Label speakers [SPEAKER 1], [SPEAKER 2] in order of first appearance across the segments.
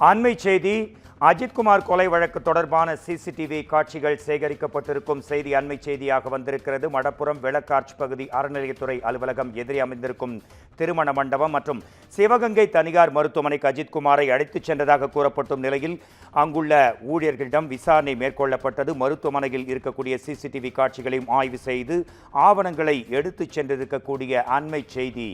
[SPEAKER 1] அண்மை செய்தி அஜித்குமார் கொலை வழக்கு தொடர்பான சிசிடிவி காட்சிகள் சேகரிக்கப்பட்டிருக்கும் செய்தி அண்மை செய்தியாக வந்திருக்கிறது. மடப்புரம் விளக்கார்ச் பகுதி அறநிலையத்துறை அலுவலகம் எதிரே அமைந்திருக்கும் திருமண மண்டபம் மற்றும் சிவகங்கை தனியார் மருத்துவமனைக்கு அஜித்குமாரை அழைத்துச் சென்றதாக கூறப்படும் நிலையில் அங்குள்ள ஊழியர்களிடம் விசாரணை மேற்கொள்ளப்பட்டது. மருத்துவமனையில் இருக்கக்கூடிய சிசிடிவி காட்சிகளையும் ஆய்வு செய்து ஆவணங்களை எடுத்துச் சென்றிருக்கக்கூடிய அண்மை செய்தி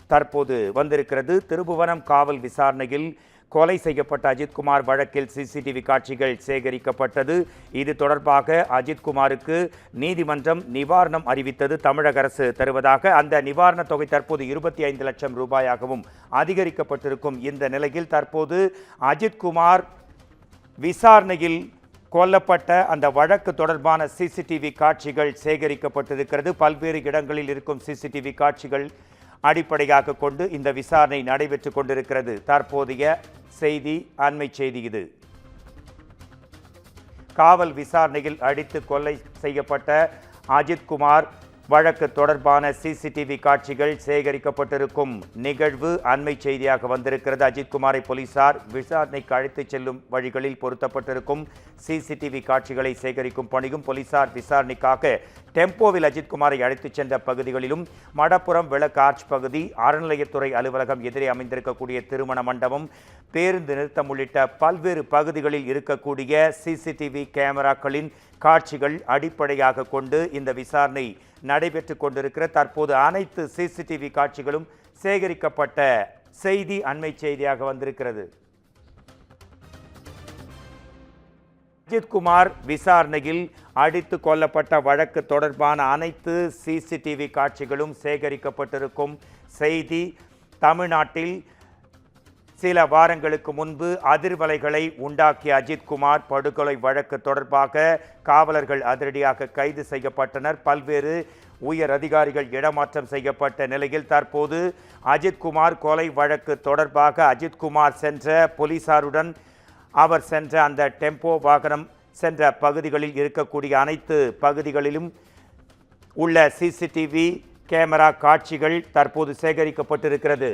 [SPEAKER 1] தற்போது வந்திருக்கிறது. திருபுவனம் காவல் விசாரணையில் கொலை செய்யப்பட்ட அஜித்குமார் வழக்கில் சிசிடிவி காட்சிகள் சேகரிக்கப்பட்டது. இது தொடர்பாக அஜித்குமாருக்கு நீதிமன்றம் நிவாரணம் அறிவித்தது. தமிழக அரசு தருவதாக அந்த நிவாரண தொகை தற்போது 25 லட்சம் ரூபாயாகவும் அதிகரிக்கப்பட்டிருக்கும் இந்த நிலையில் தற்போது அஜித்குமார் விசாரணையில் கொல்லப்பட்ட அந்த வழக்கு தொடர்பான சிசிடிவி காட்சிகள் சேகரிக்கப்பட்டிருக்கிறது. பல்வேறு இடங்களில் இருக்கும் சிசிடிவி காட்சிகள் அடிப்படையாக கொண்டு இந்த விசாரணை நடைபெற்றுக் கொண்டிருக்கிறது. தற்போதைய செய்தி அண்மை செய்தி இது. காவல் விசாரணையில் அடித்து கொலை செய்யப்பட்ட அஜித்குமார் வழக்கு தொடர்பான சிசிடிவி காட்சிகள் சேகரிக்கப்பட்டிருக்கும் நிகழ்வு அண்மை செய்தியாக வந்திருக்கிறது. அஜித்குமாரை போலீசார் விசாரணைக்கு அழைத்துச் செல்லும் வழிகளில் பொருத்தப்பட்டிருக்கும் சிசிடிவி காட்சிகளை சேகரிக்கும் பணியும் போலீசார் விசாரணைக்காக டெம்போவில் அஜித்குமாரை அழைத்துச் சென்ற பகுதிகளிலும் மடப்புரம் விளக்கார்ச் பகுதி அறநிலையத்துறை அலுவலகம் எதிரே அமைந்திருக்கக்கூடிய திருமண மண்டபம் பேருந்து நிறுத்தம் உள்ளிட்ட பல்வேறு பகுதிகளில் இருக்கக்கூடிய சிசிடிவி கேமராக்களின் காட்சிகள் அடிப்படையாக கொண்டு இந்த விசாரணை நடைபெற்று கொண்டிருக்கிற தற்போது அனைத்து சிசிடிவி காட்சிகளும் சேகரிக்கப்பட்ட செய்தி அண்மை செய்தியாக வந்திருக்கிறது. அஜித்குமார் விசாரணையில் அடித்து கொல்லப்பட்ட வழக்கு தொடர்பான அனைத்து சிசிடிவி காட்சிகளும் சேகரிக்கப்பட்டிருக்கும் செய்தி தமிழ்நாட்டில் சில வாரங்களுக்கு முன்பு அதிர்வலைகளை உண்டாக்கிய அஜித்குமார் படுகொலை வழக்கு தொடர்பாக காவலர்கள் அதிரடியாக கைது செய்யப்பட்டனர். பல்வேறு உயர் அதிகாரிகள் இடமாற்றம் செய்யப்பட்ட நிலையில் தற்போது அஜித்குமார் கொலை வழக்கு தொடர்பாக அஜித்குமார் சென்ற போலீசாருடன் அவர் சென்ற அந்த டெம்போ வாகனம் சென்ற பகுதிகளில் இருக்கக்கூடிய அனைத்து பகுதிகளிலும் உள்ள சிசிடிவி கேமரா காட்சிகள் தற்போது சேகரிக்கப்பட்டிருக்கிறது.